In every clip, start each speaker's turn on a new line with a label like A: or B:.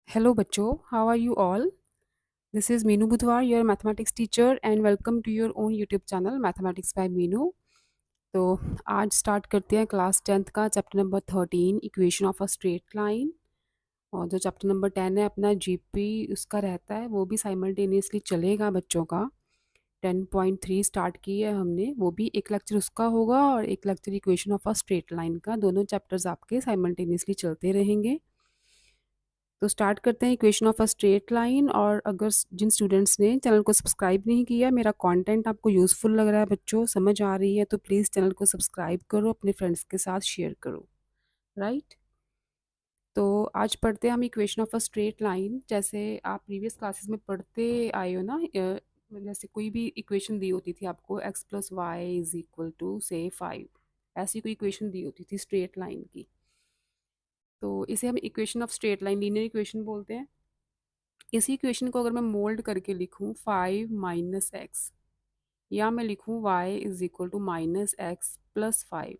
A: Hello बच्चों, how are you all? This is Meenu Budhwar, your mathematics teacher and welcome to your own YouTube channel Mathematics by Meenu. तो आज start करते हैं class 10th का chapter number 13 equation of a straight line. और जो chapter number 10 है अपना GP उसका रहता है, वो भी साइमल्टेनियसली चलेगा बच्चों का। 10.3 स्टार्ट की है हमने, वो भी एक लेक्चर उसका होगा और एक lecture equation of a straight line का। दोनों चैप्टर्स आपके साइमल्टेनियसली चलते रहेंगे। तो स्टार्ट करते हैं equation of a straight line. और अगर जिन स्टूडेंट्स ने चैनल को सब्सक्राइब नहीं किया, मेरा कंटेंट आपको यूज़फुल लग रहा है बच्चों, समझ आ रही है, तो प्लीज़ चैनल को सब्सक्राइब करो, अपने फ्रेंड्स के साथ शेयर करो। राइट। तो आज पढ़ते हैं हम equation of a straight line. जैसे आप प्रीवियस क्लासेस में पढ़ते आए हो ना, जैसे कोई भी इक्वेशन दी होती थी आपको, x plus y is equal to से 5, ऐसी कोई इक्वेशन दी होती थी स्ट्रेट लाइन की, तो इसे हम equation of straight line, linear equation बोलते हैं। इसी इक्वेशन को अगर मैं मोल्ड करके लिखूं 5 माइनस एक्स, या मैं लिखूं y is equal to minus x plus 5,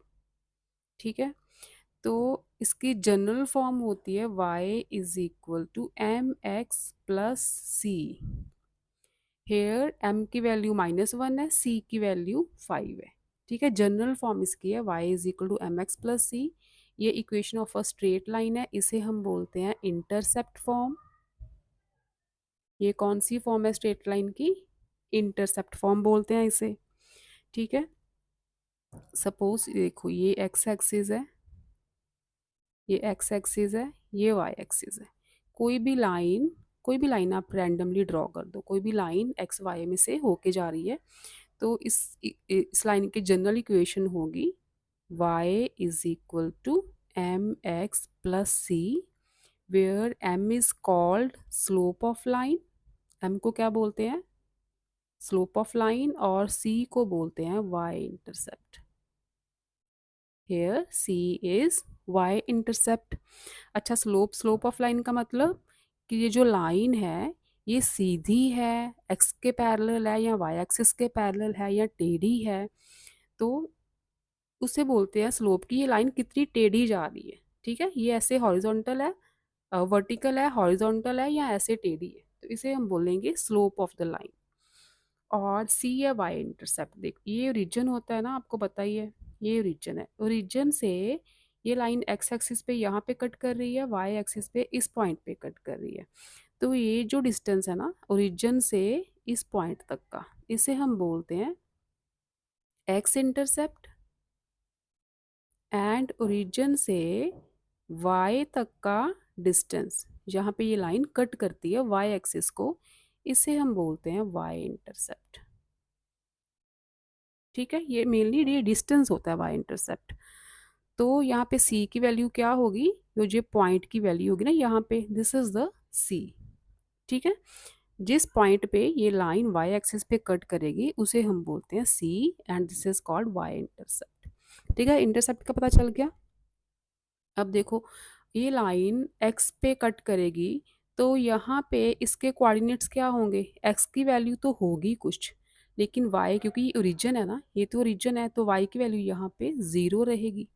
A: ठीक है, तो इसकी जनरल फॉर्म होती है y is equal to M x plus c. Here m की वैल्यू -1 है, c की वैल्यू 5 है। ठीक है, जनरल फॉर्म इसकी है y is equal to M x plus C. ये equation of a straight line है, इसे हम बोलते हैं इंटरसेप्ट फॉर्म। ये कौन सी फॉर्म है स्ट्रेट लाइन की? इंटरसेप्ट फॉर्म बोलते हैं इसे। ठीक है, सपोज देखो ये एक्स एक्सिस है, ये एक्स एक्सिस है, ये वाई एक्सिस है। कोई भी लाइन आप रैंडमली ड्रॉ कर दो, कोई भी लाइन एक्स वाई में से होके जा रही है, तो इस लाइन की जनरल इक्वेशन होगी y is equal to M x plus c, where m is called slope of line. m को क्या बोलते हैं? Slope of line. और c को बोलते हैं y intercept. Here c is y intercept. अच्छा, स्लोप ऑफ लाइन का मतलब कि ये जो लाइन है ये सीधी है, x के पैरेलल है, या y एक्सिस के पैरेलल है, या टेढ़ी है, तो उसे बोलते हैं स्लोप की ये लाइन कितनी टेढ़ी जा रही है। ठीक है, ये ऐसे हॉरिजॉन्टल है, वर्टिकल है, हॉरिजॉन्टल है, या ऐसे टेढ़ी है, तो इसे हम बोलेंगे स्लोप ऑफ द लाइन। और सी या वाई इंटरसेप्ट, देख ये ओरिजिन होता है ना, आपको पता ही है, ये ओरिजिन है। ओरिजिन से ये लाइन एक्स एक्सिस पे यहाँ पे कट कर रही है, वाई एक्सिस पे इस पॉइंट पे कट कर रही है, तो ये जो डिस्टेंस है ना ओरिजिन से इस पॉइंट तक का, इसे हम बोलते हैं एक्स इंटरसेप्ट। एंड ओरिजिन से वाई तक का डिस्टेंस, जहाँ पे ये लाइन कट करती है वाई एक्सिस को, इसे हम बोलते हैं वाई इंटरसेप्ट। ठीक है, ये मेनली ये डिस्टेंस होता है वाई इंटरसेप्ट। तो यहाँ पे सी की वैल्यू क्या होगी? जो पॉइंट की वैल्यू होगी ना यहाँ पे, दिस इज द सी। ठीक है, जिस पॉइंट पे ये लाइन वाई एक्सिस पे कट करेगी उसे हम बोलते हैं C, and this is called Y intercept. ठीक है, इंटरसेप्ट का पता चल गया। अब देखो, ये लाइन एक्स पे कट करेगी, तो यहाँ पे इसके कोऑर्डिनेट्स क्या होंगे? एक्स की वैल्यू तो होगी कुछ, लेकिन वाई, क्योंकि ये ओरिजिन है ना, ये तो ओरिजिन है, तो वाई की वैल्यू यहाँ पे 0 रहेगी।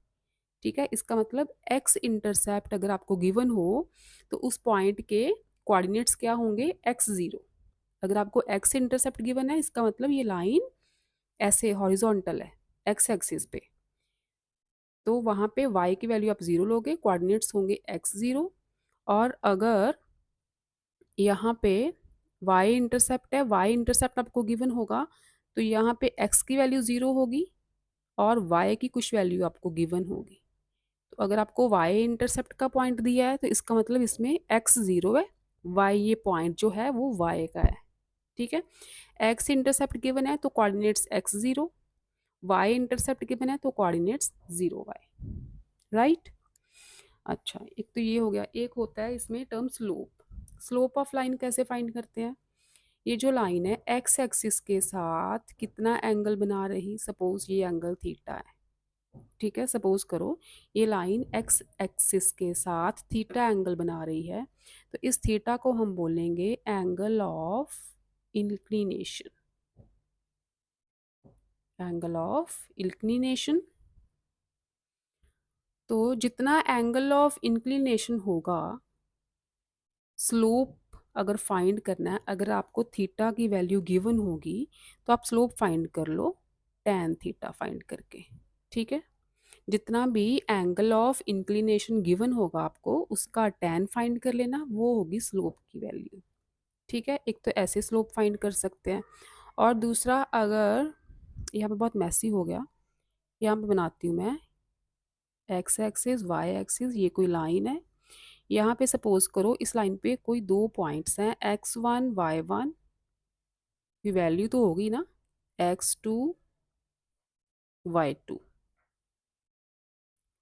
A: ठीक है, इसका मतलब एक्स इंटरसेप्ट अगर आपको गिवन हो तो उस पॉइंट के कोऑर्डिनेट्स क्या होंगे? x0। अगर आपको एक्स इंटरसेप्ट गिवन है, इसका मतलब ये लाइन ऐसे हॉरिजॉन्टल है एक्स एक्सिस पे, तो वहाँ पे y की वैल्यू आप 0 लोगे, कोऑर्डिनेट्स होंगे x0। और अगर यहाँ पे y इंटरसेप्ट है, y इंटरसेप्ट आपको गिवन होगा, तो यहाँ पे x की वैल्यू 0 होगी और y की कुछ वैल्यू आपको गिवन होगी। तो अगर आपको y इंटरसेप्ट का पॉइंट दिया है, तो इसका मतलब इसमें x 0 है, y ये पॉइंट जो है वो y का है। ठीक है, x इंटरसेप्ट गिवन है तो coordinates x0, y intercept given है तो कोऑर्डिनेट्स 0y। राइट। अच्छा, एक तो ये हो गया, एक होता है इसमें term slope. Slope of line कैसे फाइंड करते हैं? ये जो लाइन है एक्स एक्सिस के साथ कितना एंगल बना रही, सपोज ये एंगल थीटा है। ठीक है, सपोज करो ये लाइन एक्स एक्सिस के साथ थीटा एंगल बना रही है, तो इस थीटा को हम बोलेंगे angle of inclination. Angle of inclination. तो जितना एंगल ऑफ इंक्लिनेशन होगा, स्लोप अगर फाइंड करना है, अगर आपको थीटा की वैल्यू गिवन होगी तो आप स्लोप फाइंड कर लो टैन थीटा फाइंड करके। ठीक है, जितना भी एंगल ऑफ इंक्लिनेशन गिवन होगा आपको उसका टैन फाइंड कर लेना, वो होगी स्लोप की वैल्यू। ठीक है, एक तो ऐसे स्लोप फाइंड कर सकते हैं, और दूसरा अगर यहाँ पे बहुत मैसी हो गया, यहाँ पे बनाती हूँ मैं एक्स एक्सिस वाई एक्सिस, ये कोई लाइन है, यहाँ पे सपोज करो इस लाइन पे कोई दो पॉइंट्स हैं x1 y1 की वैल्यू तो होगी ना x2 y2।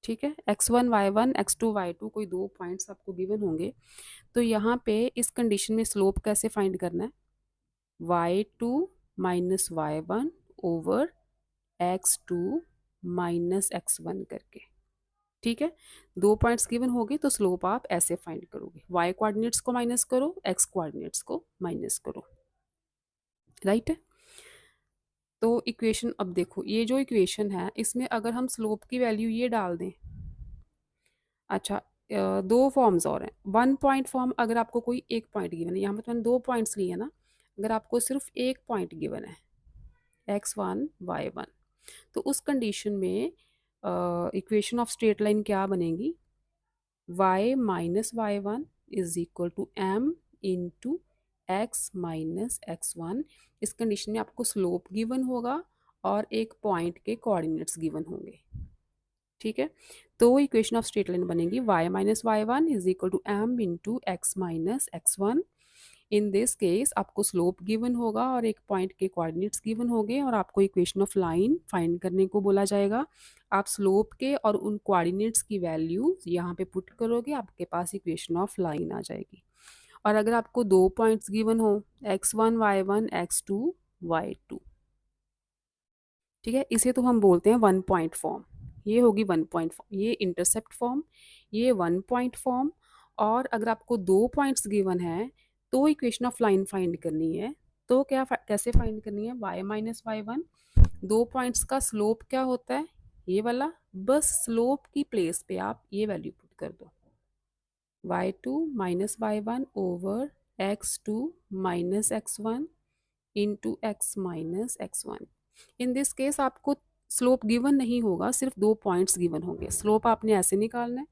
A: ठीक है, x1 y1 x2 y2 कोई दो पॉइंट्स आपको गिवन होंगे, तो यहाँ पे इस कंडीशन में स्लोप कैसे फाइंड करना है, y2 minus y1 over x2 minus x1 करके। ठीक है, दो पॉइंट्स गिवन होंगे तो स्लोप आप ऐसे फाइंड करोगे, y कोऑर्डिनेट्स को माइनस करो, x कोऑर्डिनेट्स को माइनस करो। राइट है, तो इक्वेशन अब देखो, ये जो इक्वेशन है इसमें अगर हम स्लोप की वैल्यू ये डाल दें, अच्छा दो फॉर्म्स और हैं, वन पॉइंट फॉर्म अगर आपको कोई एक पॉइंट गिवन है, यहाँ पर तो मैंने दो पॉइंट्स लिए ना, अगर आपको सिर्फ एक पॉइंट गिवन है x1 y1, तो उस कंडीशन में इक्वेशन ऑफ स्ट्रेट लाइन क्या बनेगी, y minus y one is equal to m into x minus x one. इस कंडीशन में आपको स्लोप गिवन होगा और एक पॉइंट के कोऑर्डिनेट्स गिवन होंगे। ठीक है, तो इक्वेशन ऑफ स्ट्रेट लाइन बनेगी y minus y one is equal to m into x minus x one. In this case आपको स्लोप गिवन होगा और एक पॉइंट के कोऑर्डिनेट्स गिवन होंगे, और आपको इक्वेशन ऑफ लाइन फाइंड करने को बोला जाएगा। आप स्लोप के और उन कोऑर्डिनेट्स की वैल्यू यहाँ पे पुट करोगे, आपके पास इक्वेशन ऑफ लाइन आ जाएगी। और अगर आपको दो पॉइंट्स गिवन हो x1 y1 x2 y2, ठीक है, इसे तो हम बोलते हैं वन पॉइंट फॉर्म, ये होगी वन पॉइंट फॉर्म, ये इंटरसेप्ट फॉर्म, ये वन पॉइंट फॉर्म। और अगर आपको दो पॉइंट्स गिवन है तो इक्वेशन ऑफ लाइन फाइंड करनी है, तो कैसे फाइंड करनी है, y माइनस वाई वन, दो पॉइंट्स का स्लोप क्या होता है ये वाला, बस स्लोप की प्लेस पे आप ये वैल्यू पुट कर दो, y2 minus y one over x2 minus x one into x minus x one. In this case आपको स्लोप गिवन नहीं होगा, सिर्फ दो पॉइंट्स गिवन होंगे, स्लोप आपने ऐसे निकालना है।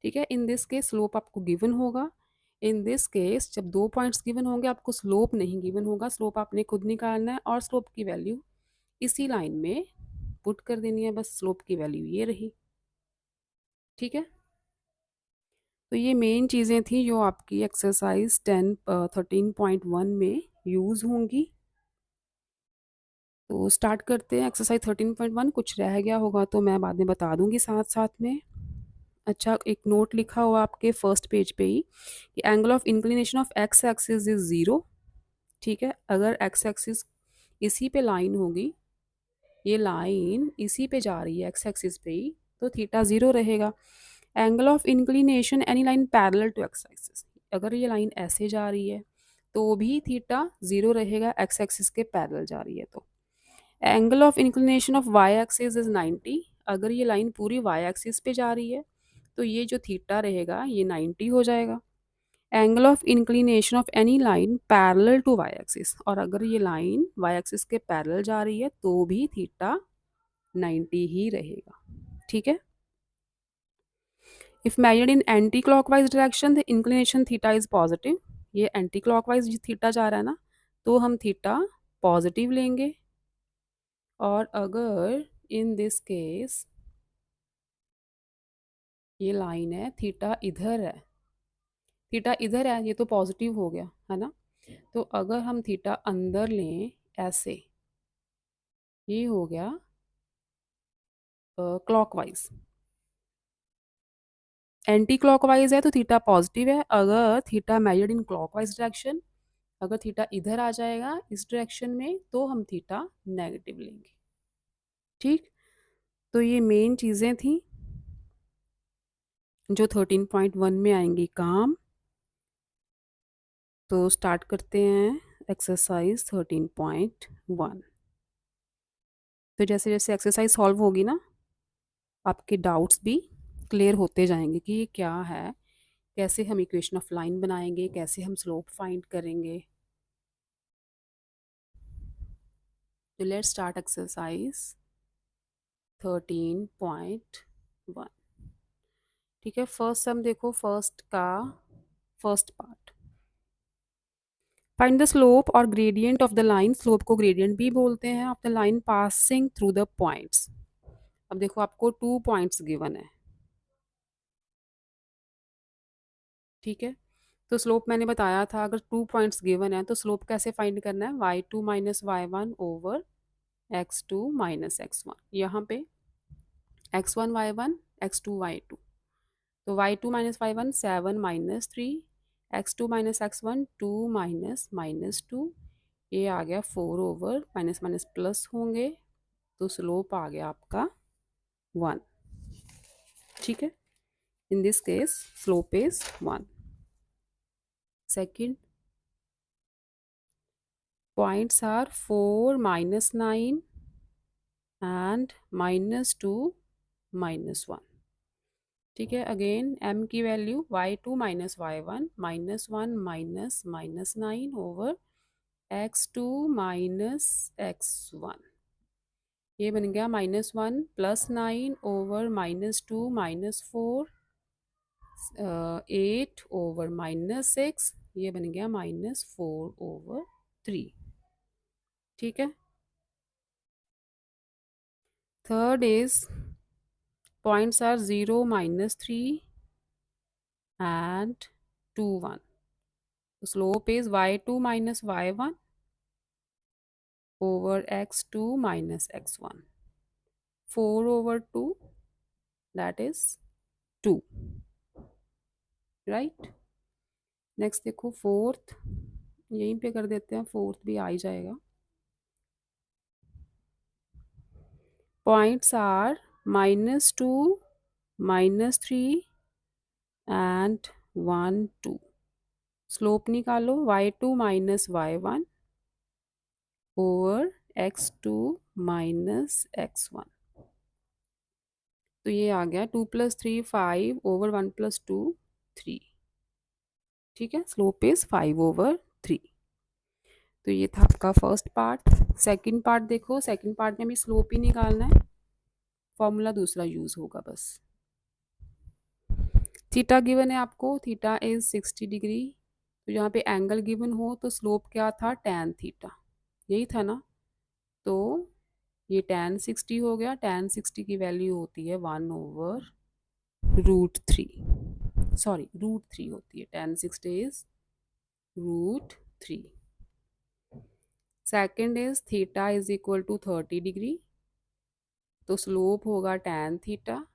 A: ठीक है, इन दिस केस स्लोप आपको गिवन होगा, इन दिस केस जब दो पॉइंट्स गिवन होंगे आपको स्लोप नहीं गिवन होगा, स्लोप आपने खुद निकालना है, और स्लोप की वैल्यू इसी लाइन में पुट कर देनी है, बस स्लोप की वैल्यू ये रही। ठीक है, तो ये मेन चीज़ें थी जो आपकी एक्सरसाइज 13.1 में यूज़ होंगी। तो स्टार्ट करते हैं एक्सरसाइज 13.1, कुछ रह गया होगा तो मैं बाद में बता दूंगी साथ साथ में। अच्छा, एक नोट लिखा हुआ आपके फर्स्ट पेज पे ही कि angle of inclination of x axis is zero. ठीक है, अगर एक्स एक्सिस इसी पे लाइन होगी, ये लाइन इसी पे जा रही है एक्स एक्सिस पे ही, तो थीटा ज़ीरो रहेगा। Angle of inclination any line parallel to x axis, अगर ये लाइन ऐसे जा रही है तो भी थीटा ज़ीरो रहेगा, एक्स एक्सिस के पैरेलल जा रही है तो। Angle of inclination of y axis is 90, अगर ये लाइन पूरी वाई एक्सिस पे जा रही है तो ये जो थीटा रहेगा ये 90 हो जाएगा। Angle of inclination of any line parallel to y axis, और अगर ये लाइन वाई एक्सिस के पैरेलल जा रही है तो भी थीटा 90 ही रहेगा। ठीक है, if measured in anti clockwise direction the inclination theta is positive, ये एंटी क्लॉकवाइज थीटा जा रहा है ना, तो हम थीटा पॉजिटिव लेंगे। और अगर इन दिस केस ये लाइन है, थीटा इधर है, थीटा इधर है, ये तो पॉजिटिव हो गया है ना, तो अगर हम थीटा अंदर लें ऐसे, ये हो गया क्लॉकवाइज, एंटी क्लॉकवाइज है तो थीटा पॉजिटिव है, अगर theta measured in clockwise direction, अगर थीटा इधर आ जाएगा इस डायरेक्शन में तो हम थीटा नेगेटिव लेंगे। ठीक, तो ये मेन चीज़ें थी जो 13.1 में आएंगी काम। तो स्टार्ट करते हैं एक्सरसाइज 13.1। तो जैसे जैसे एक्सरसाइज सॉल्व होगी ना, आपके डाउट्स भी क्लियर होते जाएंगे कि ये क्या है, कैसे हम इक्वेशन ऑफ लाइन बनाएंगे, कैसे हम स्लोप फाइंड करेंगे। तो लेट्स स्टार्ट एक्सरसाइज 13.1। ठीक है, फर्स्ट सम देखो, फर्स्ट का first part, find the slope और gradient of the line. Slope को ग्रेडियंट भी बोलते हैं, of the line passing through the points. अब देखो आपको 2 पॉइंट्स गिवन है, ठीक है। तो स्लोप मैंने बताया था, अगर 2 पॉइंट्स गिवन है तो स्लोप कैसे फाइंड करना है, y2 minus y1 over x2 minus x1। यहाँ पे x1 y1, x2 y2, तो y2 minus y1 7 minus 3, x2 minus x1 2 minus minus 2, ये आ गया 4 ओवर माइनस माइनस प्लस होंगे, तो स्लोप आ गया आपका 1। ठीक है, in this case slope is 1। Second, points are 4 minus 9 and minus 2 minus 1। ठीक है, अगेन m की value y2 minus y1 minus 1 minus minus 9 over x2 minus x1, ये बन गया minus 1 plus 9 over minus 2 minus 4, 8 over minus 6, ये बन गया minus 4 over 3। ठीक है, third is points are 0 minus 3 and 2 1। The slope is y2 minus y1 over x2 minus x1, 4 over 2, that is 2, right। Next देखो fourth, यहीं पे कर देते हैं, फोर्थ भी आ ही जाएगा। Points are minus 2 minus 3 and 1 2। Slope निकालो y2 minus y1 over x2 minus x1, तो ये आ गया 2 प्लस 3 5 ओवर 1 प्लस 2 3। ठीक है, स्लोप इज 5 ओवर 3। तो ये था आपका फर्स्ट पार्ट। सेकंड पार्ट देखो, सेकंड पार्ट में भी स्लोप ही निकालना है, फॉर्मूला दूसरा यूज होगा बस। थीटा गिवन है आपको, थीटा इज 60 डिग्री। तो यहाँ पे एंगल गिवन हो तो स्लोप क्या था, टैन थीटा, यही था ना। तो ये टैन 60 हो गया, टैन 60 की वैल्यू होती है 1 ओवर √3, सॉरी √3 होती है, tan 60 is √3। Second is theta is equal to 30 degree, तो स्लोप होगा टैन थीटा,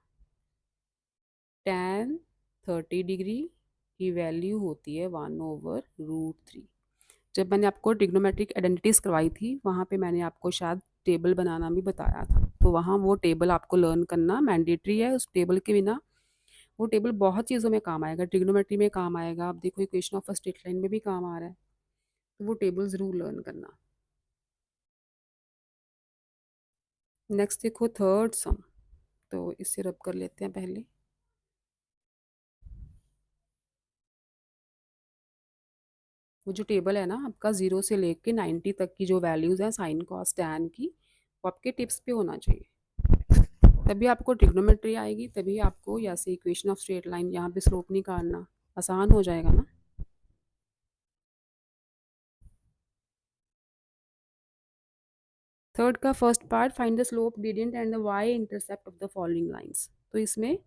A: टैन 30 डिग्री की वैल्यू होती है 1 ओवर √3। जब मैंने आपको ट्रिग्नोमेट्रिक आइडेंटिटीज करवाई थी, वहाँ पे मैंने आपको शायद टेबल बनाना भी बताया था, तो वहाँ वो टेबल आपको लर्न करना मैंडेटरी है। उस टेबल के बिना, वो टेबल बहुत चीज़ों में काम आएगा, ट्रिग्नोमेट्री में काम आएगा, आप देखो equation of a straight line में भी काम आ रहा है, तो वो टेबल ज़रूर लर्न करना। नेक्स्ट देखो थर्ड सम, तो इससे रब कर लेते हैं पहले। वो जो टेबल है ना आपका 0 से लेके 90 तक की जो वैल्यूज़ हैं साइन कॉस टैन की, वो आपके टिप्स पे होना चाहिए, तभी आपको ट्रिग्नोमेट्री आएगी, तभी आपको या से इक्वेशन ऑफ स्ट्रेट लाइन यहाँ पे स्लोप निकालना आसान हो जाएगा ना। थर्ड का first part, find the slope gradient and the y intercept of the following lines. तो इसमें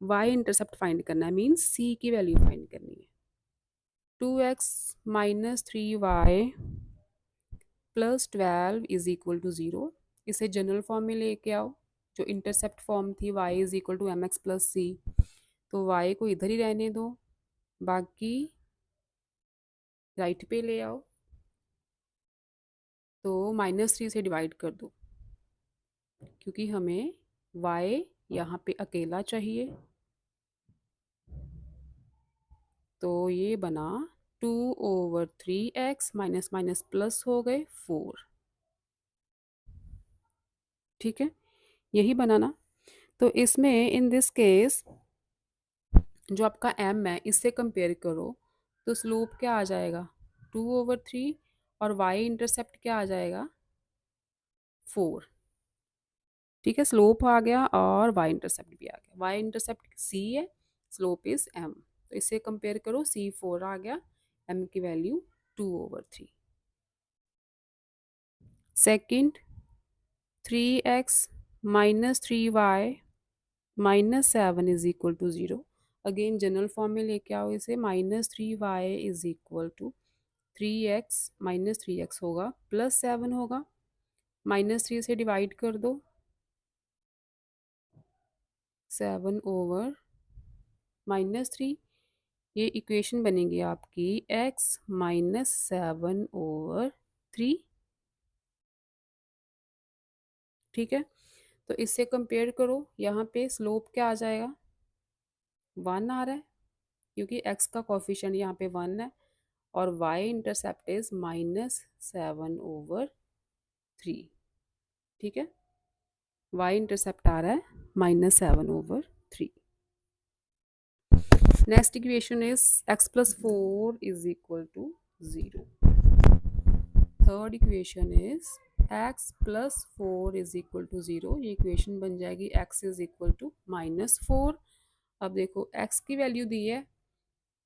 A: वाई इंटरसेप्ट फाइंड करना है, मीन्स सी की वैल्यू फाइंड करनी है। 2x minus 3y plus 12 is equal to 0, इसे जनरल फॉर्म में लेके आओ। जो इंटरसेप्ट फॉर्म थी y is equal to mx plus C, तो y को इधर ही रहने दो, बाकी राइट पे ले आओ, तो -3 से डिवाइड कर दो, क्योंकि हमें y यहाँ पे अकेला चाहिए, तो ये बना 2 over 3x minus minus plus हो गए 4। ठीक है, यही बनाना। तो इसमें इन दिस केस जो आपका m है इससे कंपेयर करो तो स्लोप क्या आ जाएगा 2/3 और y इंटरसेप्ट क्या आ जाएगा 4। ठीक है, स्लोप आ गया और y इंटरसेप्ट भी आ गया। y इंटरसेप्ट c है, स्लोप इज m, तो इसे कंपेयर करो c4 आ गया, m की value 2/3। Second 3x minus 3y minus 7 is equal to 0। Again general form में लेके आओ इसे, -3y is equal to 3x minus 3x होगा प्लस 7 होगा, -3 से डिवाइड कर दो, 7/-3, ये इक्वेशन बनेगी आपकी x माइनस 7/3। ठीक है, तो इससे कंपेयर करो, यहाँ पे स्लोप क्या आ जाएगा 1 आ रहा है क्योंकि x का कोफिशिएंट यहाँ पे 1 है, और y इंटरसेप्ट इज -7/3। ठीक है, y इंटरसेप्ट आ रहा है -7/3। Next equation is x plus 4 is equal to 0। Third equation is x plus 4 is equal to 0। ये इक्वेशन बन जाएगी x इज इक्वल टू -4। अब देखो x की वैल्यू दी है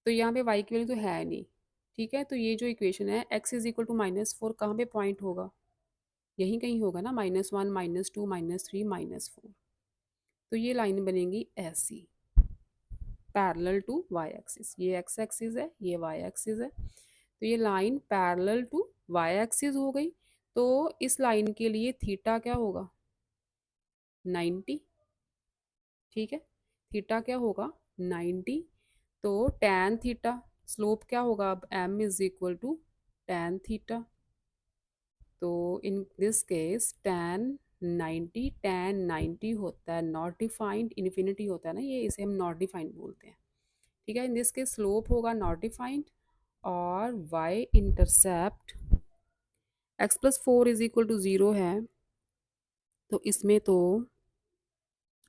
A: तो यहाँ पे y की वैल्यू तो है नहीं। ठीक है, तो ये जो इक्वेशन है x इज इक्वल टू -4 कहाँ पे पॉइंट होगा, यहीं कहीं होगा ना, -1 -2 -3 -4। तो ये लाइन बनेगी ऐसी पैरेलल टू y एक्सिस, ये x एक्सिस है, ये y एक्सिस है, तो ये line parallel to y axis हो गई। तो इस लाइन के लिए थीटा क्या होगा 90। ठीक है, थीटा क्या होगा 90। तो tan थीटा, स्लोप क्या होगा अब m is equal to tan theta. तो इन दिस केस tan 90 होता है नॉट डिफाइंड, इन्फिनिटी होता है ना ये, इसे हम नॉट डिफाइंड बोलते हैं। ठीक है, इन दिस केस स्लोप होगा नॉट डिफाइंड, और y intercept x plus 4 is equal to 0 है, तो इसमें तो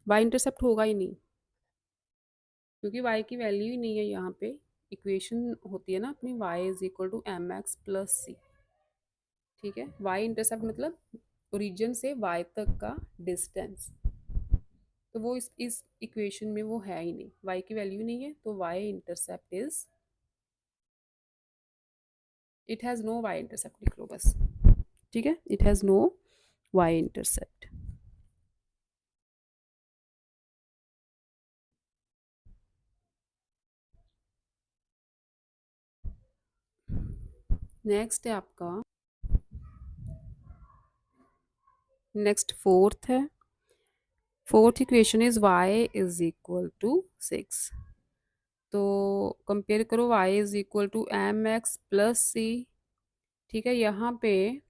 A: y इंटरसेप्ट होगा ही नहीं क्योंकि y की वैल्यू ही नहीं है यहाँ पे। इक्वेशन होती है ना अपनी y is equal to mx plus c। ठीक है, y इंटरसेप्ट मतलब ओरिजिन से y तक का डिस्टेंस, तो वो इस इक्वेशन में वो है ही नहीं, y की वैल्यू नहीं है, तो y intercept is, it has no y intercept लिख लो बस। ठीक है, it has no y intercept. Next है आपका, नेक्स्ट फोर्थ है। Fourth equation is y is equal to 6। तो कंपेयर करो y is equal to M x plus c. ठीक है, यहाँ पे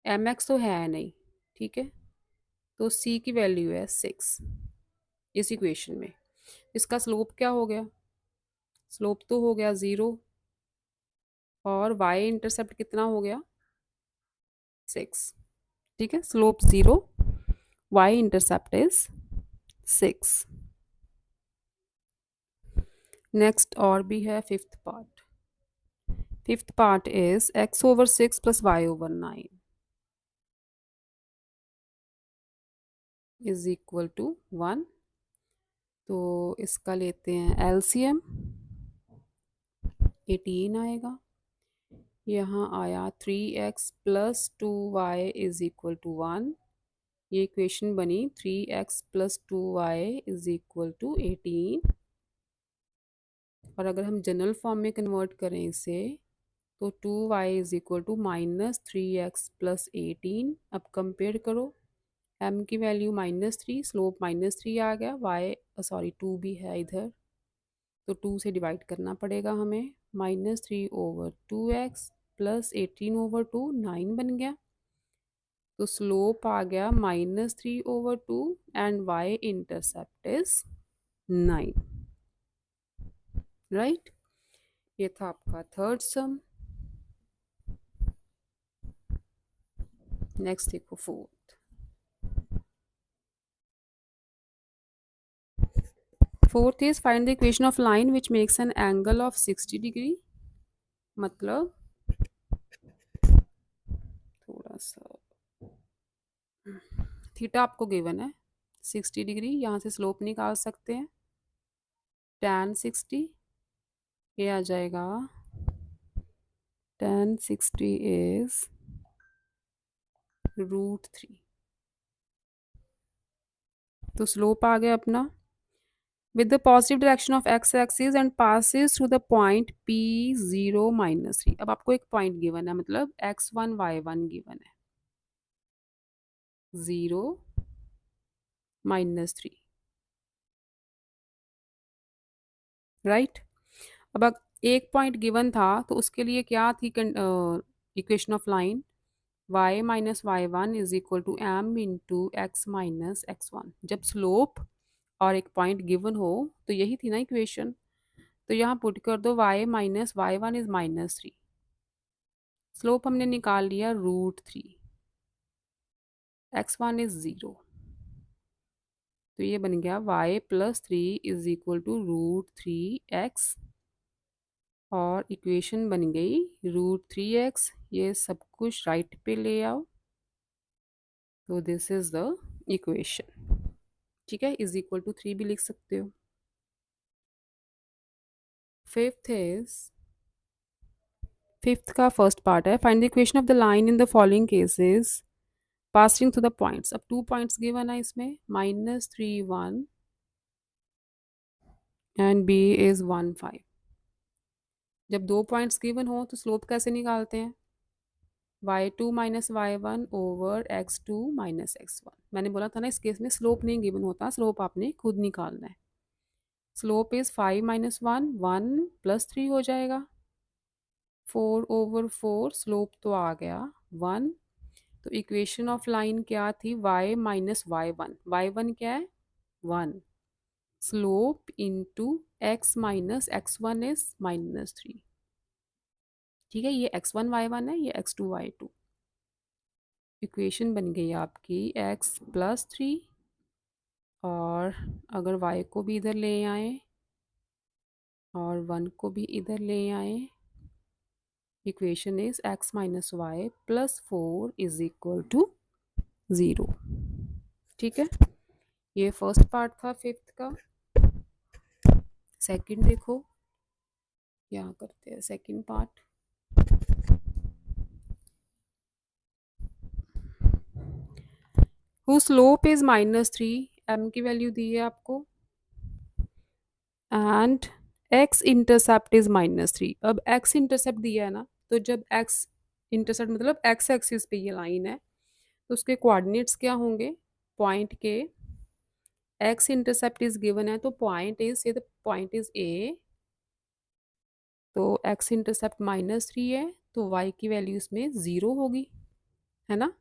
A: एम एक्स तो है नहीं, ठीक है, तो c की वैल्यू है 6 इस इक्वेशन में। इसका स्लोप क्या हो गया, स्लोप तो हो गया 0, और y इंटरसेप्ट कितना हो गया 6। ठीक है, slope 0, y intercept is 6। Next और भी है fifth part. Fifth part is x/6 plus y/9 is equal to 1। तो इसका लेते हैं एलसीएम, 18 आएगा। यहाँ आया 3x plus 2y is equal to 1। ये इक्वेशन बनी 3x plus 2y is equal to 18। और अगर हम जनरल फॉर्म में कन्वर्ट करें इसे, तो 2y is equal to -3x plus 18। अब कंपेयर करो, m की वैल्यू -3, स्लोप -3 आ गया, y सॉरी 2 भी है इधर, तो 2 से डिवाइड करना पड़ेगा हमें, -3/2x प्लस 18/2 9 बन गया। तो स्लोप आ गया -3/2 and y intercept is 9। Right, ये था आपका थर्ड सम। नेक्स्ट देखो fourth. Fourth is find the equation of line which makes an angle of 60 degree. मतलब थोड़ा सा थीटा आपको गिवन है 60 डिग्री, यहाँ से स्लोप निकाल सकते हैं tan 60, ये आ जाएगा tan 60 इज √3। तो स्लोप आ गया अपना with the positive direction of x axis and passes through the point p0 -3। अब आपको एक पॉइंट गिवन है, मतलब x1 y1 गिवन है 0 -3, राइट। अब एक पॉइंट गिवन था तो उसके लिए क्या थी equation of line, y minus y one is equal to m into x minus x one. जब स्लोप और एक पॉइंट गिवन हो तो यही थी ना इक्वेशन। तो यहाँ पुट कर दो y minus y one is -3, slope हमने निकाल लिया √3, x1 इज 0, तो ये बन गया y+3 is equal to √3x, और इक्वेशन बन गई √3x। ये सब कुछ राइट पे ले आओ, तो दिस इज द इक्वेशन, ठीक है। इज इक्वल टू 3 भी लिख सकते हो। फिफ्थ का फर्स्ट पार्ट है, find the equation of the line in the following cases passing through the points. अब 2 पॉइंट्स गिवन है इसमें, -3 1 एंड b इज 1 5। जब 2 पॉइंट्स गिवन हो तो स्लोप कैसे निकालते हैं, y2 minus y one over x2 minus x1। मैंने बोला था ना इस केस में स्लोप नहीं गिवन होता, स्लोप आपने खुद निकालना है। स्लोप इज 5 - 1 1 + 3 हो जाएगा 4/4, स्लोप तो आ गया 1। तो इक्वेशन ऑफ लाइन क्या थी, y minus y one, y one क्या है 1, slope into x minus x one is -3, ठीक है। ये x1 y1 है, ये x2 y2। इक्वेशन बन गई आपकी x+3, और अगर y को भी इधर ले आए और 1 को भी इधर ले आए, equation is x minus y plus 4 is equal to 0, ठीक है। ये फर्स्ट पार्ट था फिफ्थ का। सेकंड देखो क्या करते हैं, second part. Who slope is -3, m की वैल्यू दी है आपको, एंड x इंटरसेप्ट इज -3। अब x इंटरसेप्ट दिया है ना, तो जब x इंटरसेप्ट मतलब x एक्सिस पे ये लाइन है, तो उसके कोऑर्डिनेट्स क्या होंगे, पॉइंट के x इंटरसेप्ट इज गिवन है, तो पॉइंट इज ये, पॉइंट इज a, तो x इंटरसेप्ट -3 है, तो y की वैल्यू इसमें 0 होगी, है ना।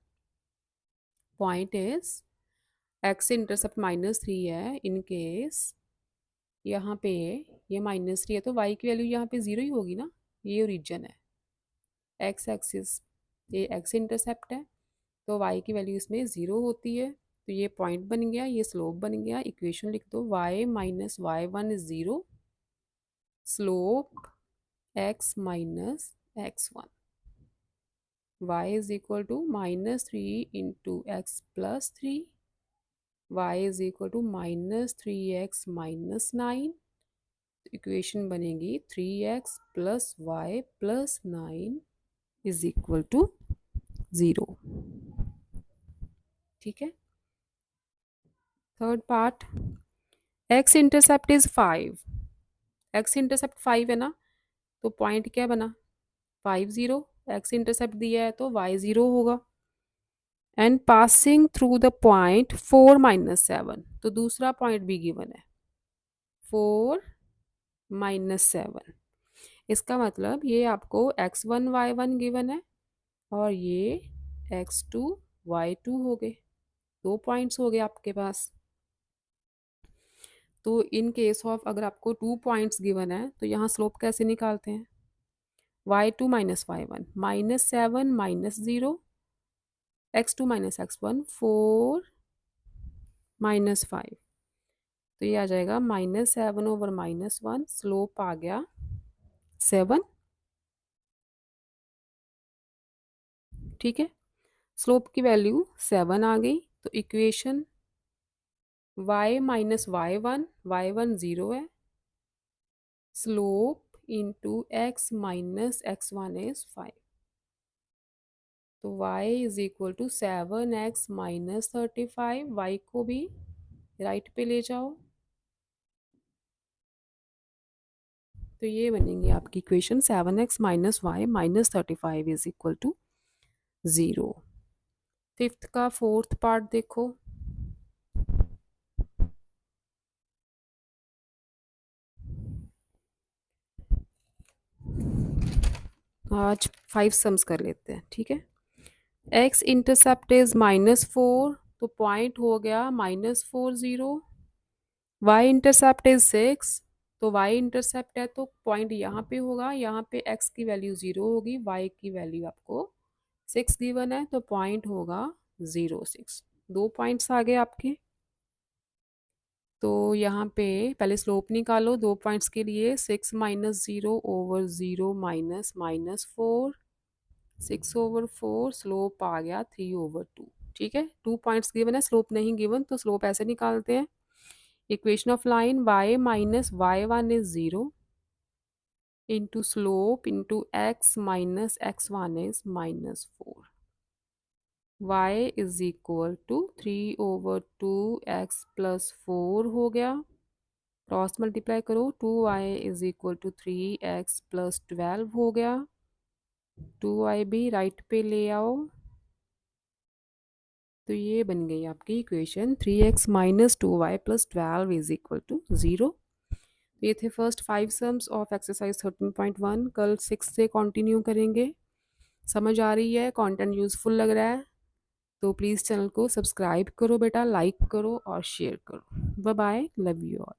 A: पॉइंट इज x इंटरसेप्ट -3 है, इन केस यहाँ पे ये -3 है, तो y की वैल्यू यहाँ पे 0 ही होगी ना, ये ओरिजिन है, x एक्सिस, ये x इंटरसेप्ट है, तो y की वैल्यू इसमें 0 होती है। तो ये पॉइंट बन गया, ये स्लोप बन गया। इक्वेशन लिख दो, y minus y one is 0, slope x minus x one, y is equal to -3 into x plus 3, y is equal to -3x minus 9। Equation बनेगी 3x plus y plus 9 is equal to 0, ठीक है। Third part, x intercept is 5, x intercept 5 है ना, तो point क्या बना 5 0, x intercept दिया है तो y 0 होगा, and passing through the point 4 - 7, तो दूसरा पॉइंट भी गिवन है 4 - 7। इसका मतलब ये आपको x1 y1 गिवन है, और ये x2 y2 हो गए, 2 पॉइंट्स हो गए आपके पास। तो इन केस ऑफ अगर आपको 2 पॉइंट्स गिवन है, तो यहाँ स्लोप कैसे निकालते हैं, y2 minus y1 -7 -0, x2 minus x1 4 -5। तो ये आ जाएगा -7/-1, स्लोप आ गया 7। ठीक है, स्लोप की वैल्यू 7 आ गई, तो इक्वेशन y माइनस y1 0 है, slope into x minus x1 is 5। तो y is equal to 7x minus 35, y को भी राइट पे ले जाओ, तो ये बनेंगी आपकी equation 7x minus y minus 35 is equal to 0। Fifth का फोर्थ पार्ट देखो। आज 5 सम्स कर लेते हैं, ठीक है। x इंटरसेप्ट इज -4, तो पॉइंट हो गया -4 0। y इंटरसेप्ट इज 6, तो y इंटरसेप्ट है तो पॉइंट यहाँ पे होगा, यहाँ पे x की वैल्यू 0 होगी, y की वैल्यू आपको 6 गिवन है, तो पॉइंट होगा 0 6। 2 पॉइंट्स आ गए आपके। तो यहाँ पे पहले स्लोप निकालो 2 पॉइंट्स के लिए, 6 माइनस 0/0 माइनस -4, 6/4, स्लोप आ गया 3/2। ठीक है, 2 पॉइंट्स गिवन है, स्लोप नहीं गिवन, तो स्लोप ऐसे निकालते हैं। Equation of line y minus y1 is 0 into slope into x minus x1 is -4। y is equal to 3/2 x plus 4 हो गया, क्रॉस मल्टीप्लाई करो, 2y is equal to 3x plus 12 हो गया, 2y भी राइट पे ले आओ, तो ये बन गई आपकी equation 3x minus 2y plus 12 is equal to 0। ये थे फर्स्ट 5 सम्स ऑफ एक्सरसाइज 13.1। कल 6 से कंटिन्यू करेंगे। समझ आ रही है, कंटेंट यूजफुल लग रहा है तो प्लीज़ चैनल को सब्सक्राइब करो बेटा, लाइक करो और शेयर करो। Bye bye, love you all.